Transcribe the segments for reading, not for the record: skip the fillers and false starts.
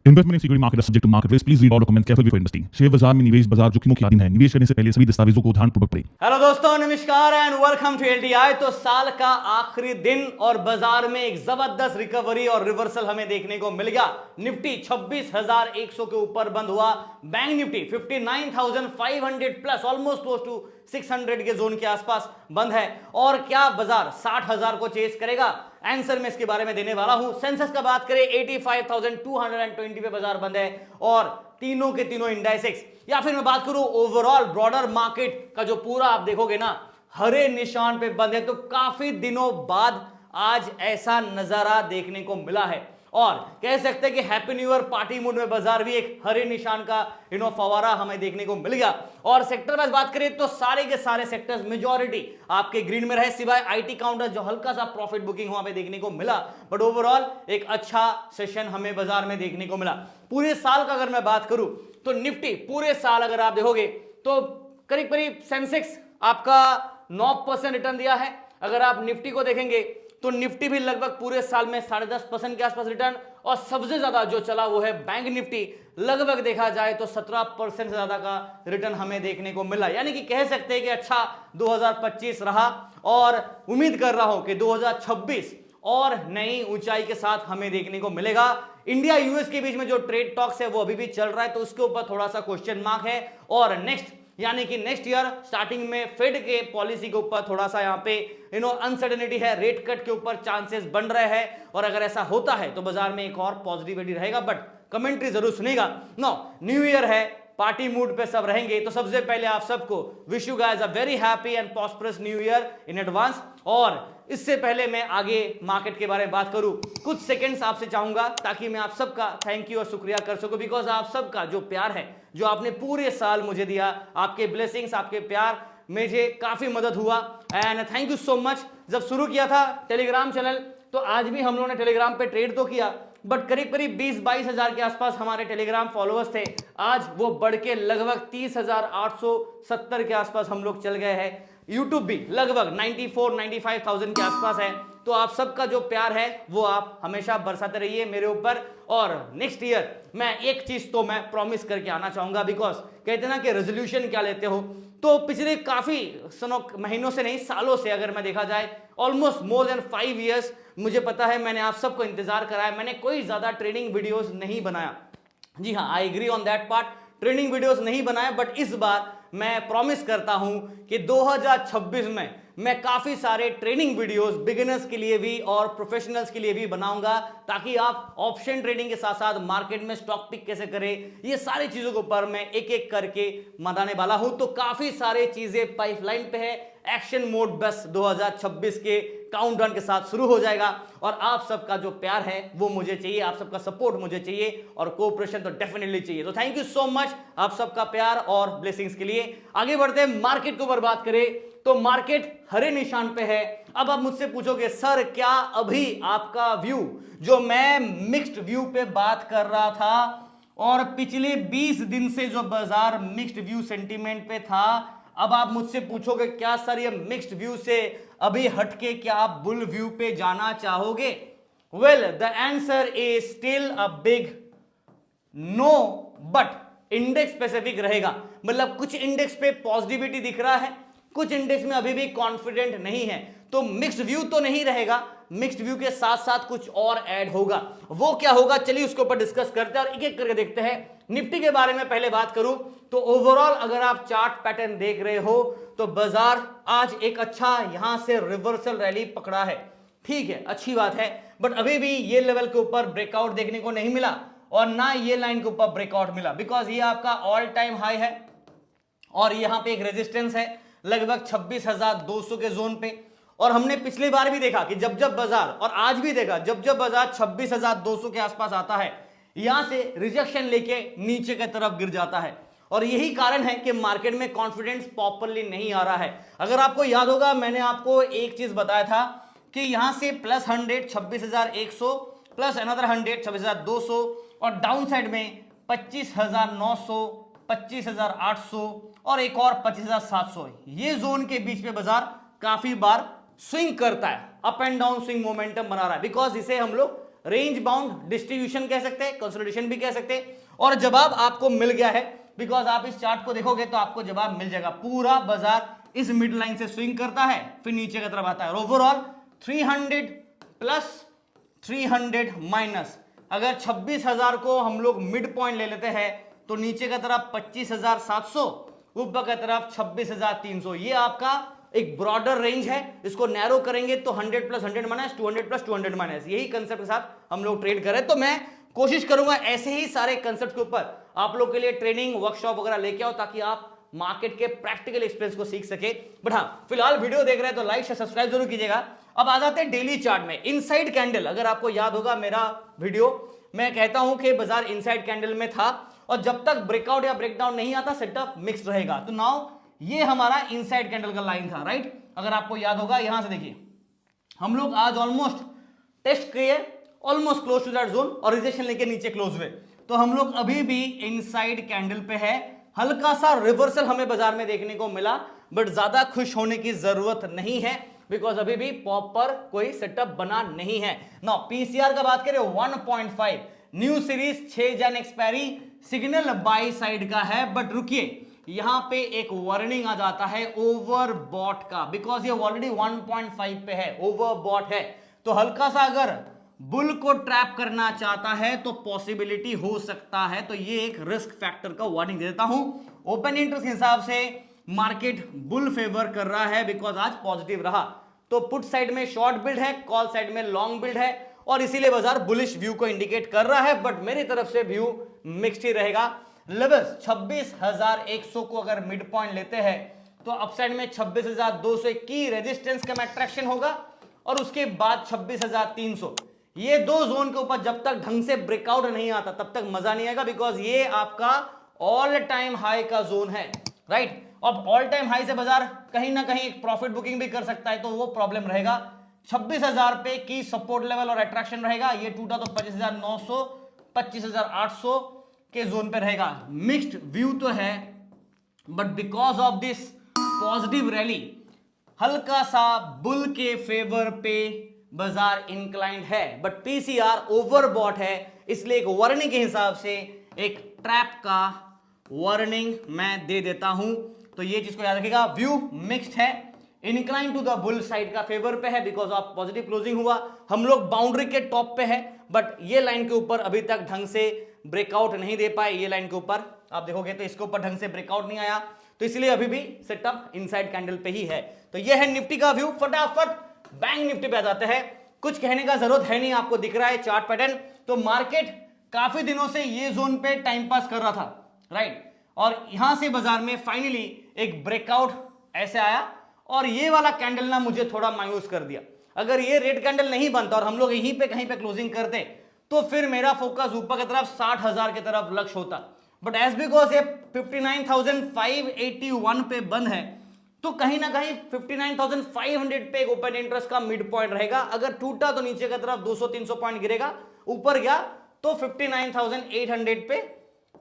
Investment in security market is subject to market risk. Please read all documents carefully before investing. Share बाजार में निवेश बाजार जोखिमों की अधीन है। निवेश करने से पहले सभी दस्तावेजों को ध्यानपूर्वक पढ़ें। हेलो दोस्तों, नमस्कार एंड वेलकम टू एलडीआई। तो साल का आखिरी दिन और बाजार में एक जबरदस्त रिकवरी और रिवर्सल हमें देखने को मिल गया। निफ्टी 26,100 के ऊपर बंद हुआ। Bank Nifty 59,500 plus almost close to 600 के जोन के आसपास बंद है। और क्या बाजार 60,000 को चेस करेगा? आंसर मैं इसके बारे में देने वाला हूं। सेंसेक्स का बात करें 85,220 पे बाजार बंद है और तीनों के तीनों इंडाइसेक्स, या फिर मैं बात करूं ओवरऑल ब्रॉडर मार्केट का जो पूरा आप देखोगे ना हरे निशान पे बंद है। तो काफी दिनों बाद आज ऐसा नजारा देखने को मिला है और कह सकते हैं कि happy new year party mood में बाजार भी एक हरे निशान का फवारा हमें देखने को मिल गया। और सेक्टर वाइज बात करें तो सारे के सारे सेक्टर्स मेजॉरिटी आपके ग्रीन में रहे, सिवाय आईटी काउंटर जो हल्का सा प्रॉफिट बुकिंग वहां पे देखने को मिला। बट ओवरऑल एक अच्छा सेशन हमें बाजार में देखने को मिला। पूरे साल का अगर मैं बात करूं तो निफ्टी पूरे साल अगर आप देखोगे तो करीब करीब सेंसेक्स आपका 9% रिटर्न दिया है। अगर आप निफ्टी को देखेंगे तो निफ्टी भी लगभग पूरे साल में 10.5% के आसपास रिटर्न, और सबसे ज्यादा जो चला वो है बैंक निफ्टी। लगभग देखा जाए तो 17% से ज्यादा का रिटर्न हमें देखने को मिला। यानी कि कह सकते हैं कि अच्छा 2025 रहा और उम्मीद कर रहा हूं कि 2026 और नई ऊंचाई के साथ हमें देखने को मिलेगा। इंडिया यूएस के बीच में जो ट्रेड टॉक्स है वो अभी भी चल रहा है, तो उसके ऊपर थोड़ा सा क्वेश्चन मार्क है। और नेक्स्ट यानी कि नेक्स्ट ईयर स्टार्टिंग में फेड के पॉलिसी के ऊपर थोड़ा सा यहाँ पे अनसर्टेनिटी है, रेट कट के ऊपर चांसेस बन रहे हैं। और अगर ऐसा होता है तो बाजार में एक और पॉजिटिविटी रहेगा। बट कमेंट्री जरूर सुनेगा। नो, न्यू ईयर है, पार्टी मूड पे सब रहेंगे। तो सबसे पहले आप सबको wish you guys a very happy and prosperous new year in advance. और इससे पहले मैं आगे मार्केट के बारे में बात करूं, कुछ सेकंड्स आपसे चाहूंगा ताकि मैं आप सबका थैंक यू और शुक्रिया कर सकूं। बिकॉज आप सबका जो प्यार है, जो आपने पूरे साल मुझे दिया, आपके ब्लेसिंग्स, आपके प्यार, मुझे काफी मदद हुआ and thank you so much. जब शुरू किया था टेलीग्राम चैनल तो आज भी हम लोगों ने टेलीग्राम पे ट्रेड तो किया, बट करीब करीब 20-22 हजार के आसपास हमारे टेलीग्राम फॉलोअर्स थे। आज वो बढ़ के लगभग 30,870 के आसपास हम लोग चल गए हैं। यूट्यूब भी लगभग 94-95,000 के आसपास है। तो आप सबका जो प्यार है वो आप हमेशा बरसाते रहिए मेरे ऊपर। और नेक्स्ट ईयर मैं एक चीज तो मैं प्रॉमिस करके आना चाहूंगा। बिकॉज कहते ना कि रेजोल्यूशन क्या लेते हो, तो पिछले काफी महीनों से नहीं, सालों से अगर मैं देखा जाए ऑलमोस्ट मोर देन 5 इयर्स मुझे पता है मैंने आप सबको इंतजार कराया। मैंने कोई ज्यादा ट्रेनिंग वीडियोस नहीं बनाया। जी हाँ, I agree on that part, training videos नहीं बनाया। बट इस बार मैं प्रॉमिस करता हूं कि 2026 में मैं काफी सारे ट्रेनिंग वीडियोस बिगिनर्स के लिए भी और प्रोफेशनल्स के लिए भी बनाऊंगा, ताकि आप ऑप्शन ट्रेडिंग के साथ साथ मार्केट में स्टॉक पिक कैसे करें, ये सारी चीजों के ऊपर मैं एक एक करके बताने वाला हूं। तो काफी सारे चीजें पाइपलाइन पे है। एक्शन मोड बस 2026 के काउंटडाउन के साथ शुरू हो जाएगा। और आप सबका जो प्यार है वो मुझे चाहिए, आप सबका सपोर्ट मुझे चाहिए और कोऑपरेशन तो डेफिनेटली चाहिए। तो थैंक यू सो मच आप सबका प्यार और ब्लेसिंग्स के लिए। आगे बढ़ते हैं, मार्केट के ऊपर बात करें तो मार्केट हरे निशान पे है। अब आप मुझसे पूछोगे सर क्या अभी आपका व्यू, जो मैं मिक्स्ड व्यू पे बात कर रहा था और पिछले 20 दिन से जो बाजार मिक्स्ड व्यू सेंटीमेंट पे था, अब आप मुझसे पूछोगे क्या सर ये मिक्स्ड व्यू से अभी हटके क्या आप बुल व्यू पे जाना चाहोगे? Well, the answer is still a big no, but index specific रहेगा। मतलब कुछ इंडेक्स पे पॉजिटिविटी दिख रहा है, कुछ इंडेक्स में अभी भी कॉन्फिडेंट नहीं है। तो मिक्स्ड व्यू तो नहीं रहेगा, मिक्स्ड व्यू के साथ साथ कुछ और ऐड होगा। वो क्या होगा चलिए उसके ऊपर डिस्कस करते हैं और एक एक करके देखते हैं। निफ्टी के बारे में पहले बात करूं तो ओवरऑल अगर आप चार्ट पैटर्न देख रहे हो तो बाजार आज एक अच्छा यहां से रिवर्सल रैली पकड़ा है। ठीक है, अच्छी बात है, बट अभी भी ये लेवल के ऊपर ब्रेकआउट देखने को नहीं मिला और ना ये लाइन के ऊपर ब्रेकआउट मिला। बिकॉज ये आपका ऑल टाइम हाई है और यहां पे एक रेजिस्टेंस है लगभग 26,200 के जोन पे। और हमने पिछली बार भी देखा कि जब जब बाजार, और आज भी देखा जब जब बाजार 26,200 के आसपास आता है, यहां से रिजेक्शन लेके नीचे की तरफ गिर जाता है। और यही कारण है कि मार्केट में कॉन्फिडेंस प्रॉपर्ली नहीं आ रहा है। अगर आपको याद होगा मैंने आपको एक चीज बताया था कि यहां से प्लस 100 26,100 प्लस अनदर 100 26,200 और डाउन साइड में 25,900 25,800 और एक और 25,700, ये जोन के बीच में बाजार काफी बार स्विंग करता है, up and down swing momentum बना रहा है। बिकॉज इसे हम लोग रेंज बाउंड डिस्ट्रीब्यूशन कह सकते हैं, कंसोलिडेशन भी कह सकते हैं। और जवाब आपको मिल गया है, बिकॉज आप इस चार्ट को देखोगे तो आपको जवाब मिल जाएगा। पूरा बाजार इस मिड लाइन से स्विंग करता है, फिर नीचे की तरफ आता है। ओवरऑल 300 प्लस 300 माइनस, अगर 26,000 को हम लोग मिड पॉइंट ले लेते हैं तो नीचे की तरफ 25,700, ऊपर की तरफ 26,300। ये आपका एक ब्रॉडर रेंज है। इसको नैरो करेंगे तो 100 प्लस 100 माइनस 200 प्लस 200 माइनस, यही कंसेप्ट के साथ हम लोग ट्रेड करें। तो मैं कोशिश करूंगा ऐसे ही सारे कंसेप्ट के ऊपर आप लोग के लिए ट्रेनिंग वर्कशॉप वगैरह लेके आओ, ताकि आप मार्केट के प्रैक्टिकल एक्सपीरियंस को सीख सके। बट हाँ, फिलहाल वीडियो देख रहे हैं तो लाइक शेयर सब्सक्राइब जरूर कीजिएगा। अब आ जाते हैं डेली चार्ट में। इनसाइड कैंडल, अगर आपको याद होगा मेरा वीडियो, मैं कहता हूं कि बाजार इनसाइड कैंडल में था और जब तक ब्रेकआउट या ब्रेकडाउन नहीं आता सेटअप मिक्स्ड रहेगा। तो नाउ ये हमारा इनसाइड कैंडल का लाइन था, राइट। अगर आपको याद होगा, यहां से देखिए हम लोग आज ऑलमोस्ट टेस्ट किए, almost close to that zone और रिजेक्शन लेके नीचे क्लोज हुए। तो हम लोग अभी भी इनसाइड कैंडल पे है। हल्का सा रिवर्सल हमें बाजार में देखने को मिला, बट ज्यादा खुश होने की जरूरत नहीं है, बिकॉज अभी भी प्रॉपर कोई सेटअप बना नहीं है। नाउ पीसीआर का बात करें 1.5, न्यू सीरीज 6 जन एक्सपायरी, सिग्नल बाई साइड का है। बट रुकिए, यहां पे एक वार्निंग आ जाता है ओवरबॉट का, बिकॉज ये ऑलरेडी 1.5 पे है, ओवरबॉट है। तो हल्का सा अगर बुल को ट्रैप करना चाहता है तो पॉसिबिलिटी हो सकता है। तो ये एक रिस्क फैक्टर का वार्निंग दे देता हूं। ओपन इंटरेस्ट के हिसाब से मार्केट बुल फेवर कर रहा है, बिकॉज आज पॉजिटिव रहा। तो पुट साइड में शॉर्ट बिल्ड है, कॉल साइड में लॉन्ग बिल्ड है, और इसीलिए बाजार बुलिश व्यू को इंडिकेट कर रहा है। बट मेरी तरफ से व्यू मिक्स्ड ही रहेगा। लेवल्स 26,100 को अगर मिड पॉइंट लेते हैं तो अपसाइड में 26,200 की रेजिस्टेंस का अट्रैक्शन होगा, और उसके बाद 26,300। ये दो जोन के ऊपर जब तक ढंग से ब्रेकआउट नहीं आता तब तक मजा नहीं आएगा, बिकॉज ये आपका ऑल टाइम हाई का जोन है, राइट। अब ऑल टाइम हाई से बाजार कहीं ना कहीं एक प्रॉफिट बुकिंग भी कर सकता है, तो वो प्रॉब्लम रहेगा। 26,000 पे की सपोर्ट लेवल और अट्रैक्शन रहेगा। ये टूटा तो 25,900 25,800 के जोन पे रहेगा। मिक्स्ड व्यू तो है, but because of this positive rally हल्का सा बुल के फेवर पे बाजार इंक्लाइंड है, बट पीसीआर ओवरबॉट है, इसलिए एक वार्निंग के हिसाब से एक ट्रैप का वार्निंग मैं दे देता हूं। तो ये चीज को याद रखिएगा, व्यू मिक्स्ड है, incline to the bull side का फेवर पे है, बिकॉज ऑफ पॉजिटिव क्लोजिंग हुआ। हम लोग बाउंड्री के टॉप पे है, बट ये लाइन के ऊपर अभी तक ढंग से ब्रेकआउट नहीं दे पाए। ये लाइन के ऊपर आप देखोगे तो इसके ऊपर ढंग से ब्रेकआउट नहीं आया, तो इसलिए अभी भी सेटअप इनसाइड कैंडल पे ही है। तो ये है निफ्टी का व्यू। फटाफट बैंक निफ्टी पे आ जाते हैं। कुछ कहने का जरूरत है नहीं, आपको दिख रहा है चार्ट पैटर्न। तो मार्केट काफी दिनों से ये जोन पे टाइम पास कर रहा था, राइट, और यहां से बाजार में फाइनली एक ब्रेकआउट ऐसे आया, और ये वाला कैंडल ना मुझे थोड़ा मायूस कर दिया। अगर ये रेड कैंडल नहीं बनता और हम लोग यहीं पे कहीं पे क्लोजिंग करते तो फिर मेरा फोकस ऊपर की तरफ 60,000 की तरफ लक्ष्य होता। बट एज बिकॉज ये 59,581 पे बंद है, तो कहीं ना कहीं 59,500 पे एक ओपन इंटरेस्ट का मिड पॉइंट रहेगा। अगर टूटा तो नीचे की तरफ 200-300 पॉइंट गिरेगा, ऊपर गया तो 59,800 पे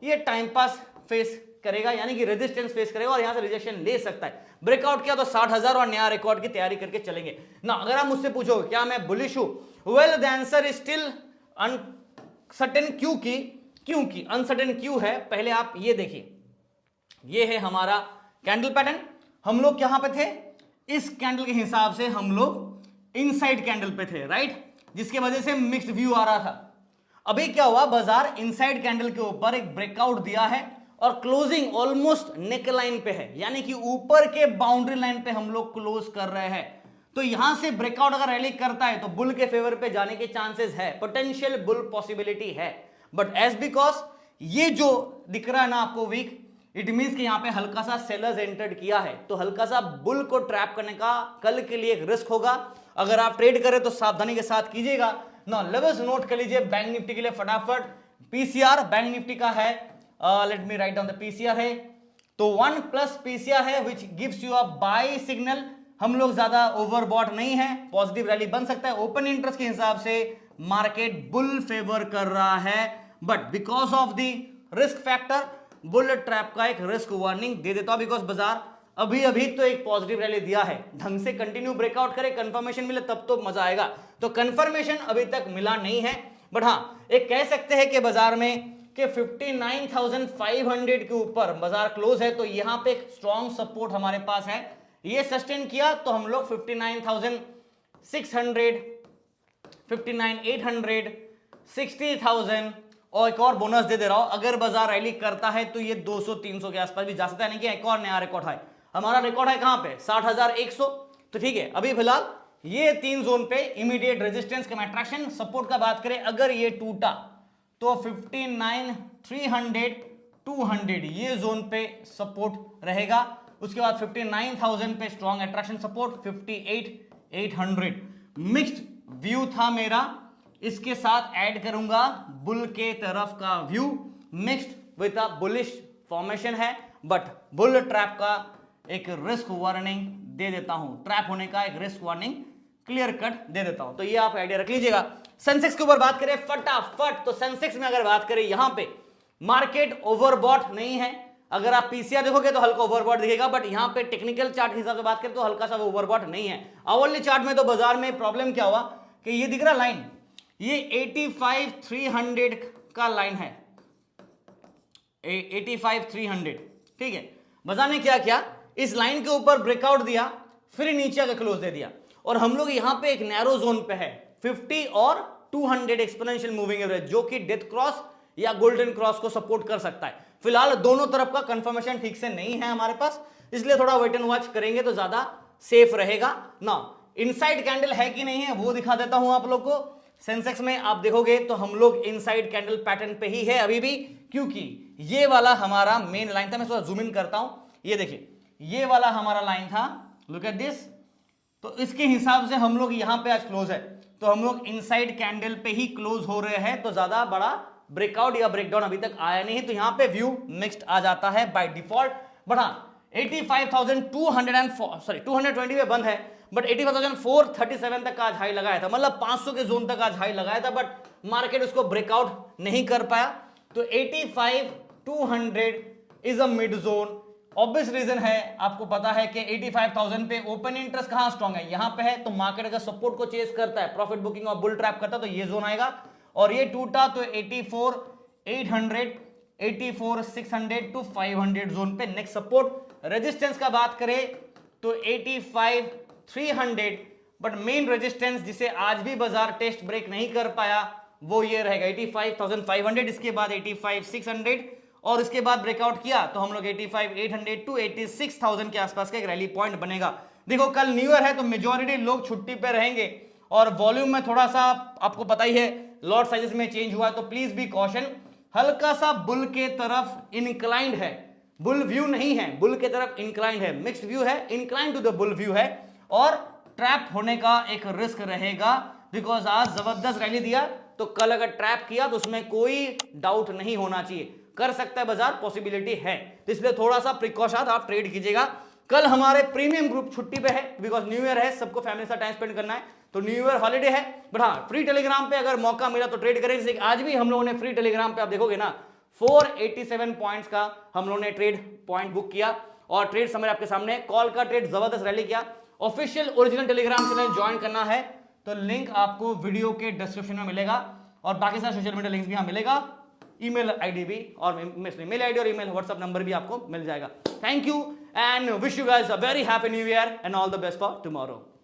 ये टाइम पास फेस करेगा, यानी कि रेजिस्टेंस फेस करेगा और यहां से रिजेक्शन ले सकता है। ब्रेकआउट किया तो 60,000 और नया रिकॉर्ड की तैयारी करके चलेंगे ना। अगर आप मुझसे पूछो क्या मैं बुलिश हूं, well the answer is still uncertain. क्योंकि अनसर्टेन क्यों है, पहले आप ये देखिए, ये है हमारा कैंडल पैटर्न। हम लोग कहां पे थे, इस कैंडल के हिसाब से हम लोग इनसाइड कैंडल पे थे, राइट, जिसकी वजह से मिक्स्ड व्यू आ रहा था। अभी क्या हुआ, बाजार इनसाइड कैंडल के ऊपर एक ब्रेकआउट दिया है और क्लोजिंग ऑलमोस्ट नेक लाइन पे है, यानी कि ऊपर के बाउंड्री लाइन पे हम लोग क्लोज कर रहे हैं। तो यहां से ब्रेकआउट अगर रैली करता है तो बुल के फेवर पे जाने के चांसेस है, पोटेंशियल बुल पॉसिबिलिटी है। बट एज बिकॉज ये जो दिख रहा है ना आपको वीक, इट मींस कि यहां पे हल्का सा सेलर्स एंटर्ड किया है, तो हल्का सा बुल को ट्रैप करने का कल के लिए एक रिस्क होगा। अगर आप ट्रेड करें तो सावधानी के साथ कीजिएगा ना। लेवल्स नोट कर लीजिए बैंक निफ्टी के लिए फटाफट। पीसीआर बैंक निफ्टी का है, let me write down the PCR है, तो 1 प्लस पीसीआर है which gives you a buy signal. हम लोग ज्यादा ओवरबॉट नहीं है, पॉजिटिव रैली बन सकता है। ओपन इंटरेस्ट के हिसाब से मार्केट बुल फेवर कर रहा है, but because of the risk factor bull trap का एक रिस्क वार्निंग दे देता हूं, बिकॉज बाजार अभी अभी तो एक पॉजिटिव रैली दिया है, ढंग से कंटिन्यू ब्रेकआउट करे, कंफर्मेशन मिले तब तो मजा आएगा। तो कंफर्मेशन अभी तक मिला नहीं है, बट हाँ एक कह सकते हैं कि बाजार में कि 59,500 के ऊपर बाजार क्लोज है, तो यहां पे एक स्ट्रॉन्ग सपोर्ट हमारे पास है। ये सस्टेन किया तो हम लोग 59,600, 59,800, 60,000 और एक और बोनस दे रहा हूं, अगर बाजार रैली करता है तो ये 200-300 के आसपास भी जा सकता है, नहीं कि एक और नया रिकॉर्ड है। हमारा रिकॉर्ड है कहां पे 60,100, तो ठीक है अभी फिलहाल ये 3 जोन पे इमीडिएट रेजिस्टेंस का अट्रैक्शन। सपोर्ट का बात करें अगर ये टूटा तो 59,300, 200 ये जोन पे सपोर्ट रहेगा। उसके बाद 59,000 पे strong attraction support, 58,800 mixed view था मेरा। इसके साथ ऐड करूंगा बुल के तरफ का view, mixed with a bullish formation है, बट बुल ट्रैप का एक रिस्क वार्निंग दे देता हूं, ट्रैप होने का एक रिस्क वार्निंग क्लियर कट दे देता हूं। तो ये आप आइडिया रख लीजिएगा। सेंसेक्स के ऊपर बात करें फटाफट, तो सेंसेक्स में अगर बात करें यहां पे मार्केट ओवरबॉट नहीं है। अगर आप पीसीआर देखोगे तो हल्का ओवरबॉट दिखेगा, बट यहां पे टेक्निकल चार्ट के हिसाब से बात करें तो हल्का सा ओवरबॉट नहीं है। आवरली चार्ट में तो बाजार में प्रॉब्लम क्या हुआ कि ये दिख रहा लाइन, ये 85,300 का लाइन है, 85,300, ठीक है। बाजार ने क्या किया, इस लाइन के ऊपर ब्रेकआउट दिया, फिर नीचे आकर क्लोज दे दिया, और हम लोग यहां पे एक नैरो जोन पे है 50 और 200 एक्सपोनेंशियल मूविंग एवरेज, जो कि डेथ क्रॉस या गोल्डन क्रॉस को सपोर्ट कर सकता है। फिलहाल दोनों तरफ का कंफर्मेशन ठीक से नहीं है हमारे पास, इसलिए थोड़ा वेट एंड वॉच करेंगे तो ज्यादा सेफ रहेगा ना। इनसाइड कैंडल है कि नहीं है वो दिखा देता हूं आप लोग को। सेंसेक्स में आप देखोगे तो हम लोग इनसाइड कैंडल पैटर्न पे ही है अभी भी, क्योंकि ये वाला हमारा मेन लाइन था। मैं थोड़ा जूम इन करता हूं, ये देखिए ये वाला हमारा लाइन था, लुक एट दिस। तो इसके हिसाब से हम लोग यहां पे आज क्लोज है, तो हम लोग इनसाइड कैंडल पे ही क्लोज हो रहे हैं, तो ज्यादा बड़ा ब्रेकआउट या ब्रेकडाउन अभी तक आया नहीं है, तो यहां पे व्यू मिक्स्ड आ जाता है बाय डिफॉल्ट। बट हाँ 220 पे बंद है, बट 85,437 तक आज हाई लगाया था, मतलब 500 के जोन तक आज हाई लगाया था, बट मार्केट उसको ब्रेकआउट नहीं कर पाया। तो 85,200 is a mid zone. Obvious reason है, आपको पता है कि 85,000 पे ओपन इंटरेस्ट कहां स्ट्रॉन्ग है, यहां पे है, तो मार्केट अगर सपोर्ट को चेस करता है, प्रॉफिट बुकिंग और बुल ट्रैप करता है, तो ये जोन आएगा। और ये टूटा तो 84,800, 84,600 टू 500 जोन पे नेक्स्ट सपोर्ट। रेजिस्टेंस का बात करें तो 85,300, बट मेन रेजिस्टेंस जिसे आज भी बाजार टेस्ट ब्रेक नहीं कर पाया वो ये रहेगा 85,500। इसके बाद 85,600 और इसके बाद ब्रेकआउट किया तो हम लोग 85,800 टू 86,000 के आसपास का एक रैली पॉइंट बनेगा। देखो कल न्यू ईयर है तो मेजॉरिटी लोग छुट्टी पे रहेंगे, और वॉल्यूम में थोड़ा सा आपको पता ही है लॉट साइजेस में चेंज हुआ है, तो प्लीज बी कॉशन। हल्का सा बुल के तरफ इनक्लाइंड है, बुल व्यू नहीं है, बुल के तरफ इंक्लाइंड है, मिक्स्ड व्यू है, inclined to the bull view है, और ट्रैप होने का एक रिस्क रहेगा, बिकॉज आज जबरदस्त रैली दिया, तो कल अगर ट्रैप किया तो उसमें कोई डाउट नहीं होना चाहिए, कर सकता है बाजार, पॉसिबिलिटी है, तो इसलिए थोड़ा सा प्रिकॉशन आप ट्रेड कीजिएगा। कल हमारे प्रीमियम ग्रुप छुट्टी पे है, बिकॉज न्यू ईयर है, सबको फैमिली के साथ टाइम स्पेंड करना है, तो न्यू ईयर हॉलीडे है। बट हाँ फ्री टेलीग्राम पे अगर मौका मिला तो ट्रेड करें, जैसे आज भी हम लोगों ने फ्री टेलीग्राम पे आप देखोगे ना 487 पॉइंट्स का हम लोगों ने ट्रेड पॉइंट बुक किया, और ट्रेड समझ आपके सामने, कॉल का ट्रेड जबरदस्त रैली किया। Official original Telegram channel join करना है तो लिंक आपको वीडियो के डिस्क्रिप्शन में मिलेगा, और बाकी सारे सोशल मीडिया लिंक्स भी यहाँ मिलेगा, ईमेल आईडी भी, और मेल आईडी और ईमेल व्हाट्सएप नंबर भी आपको मिल जाएगा। Thank you and wish you guys a very happy new year and all the best for tomorrow.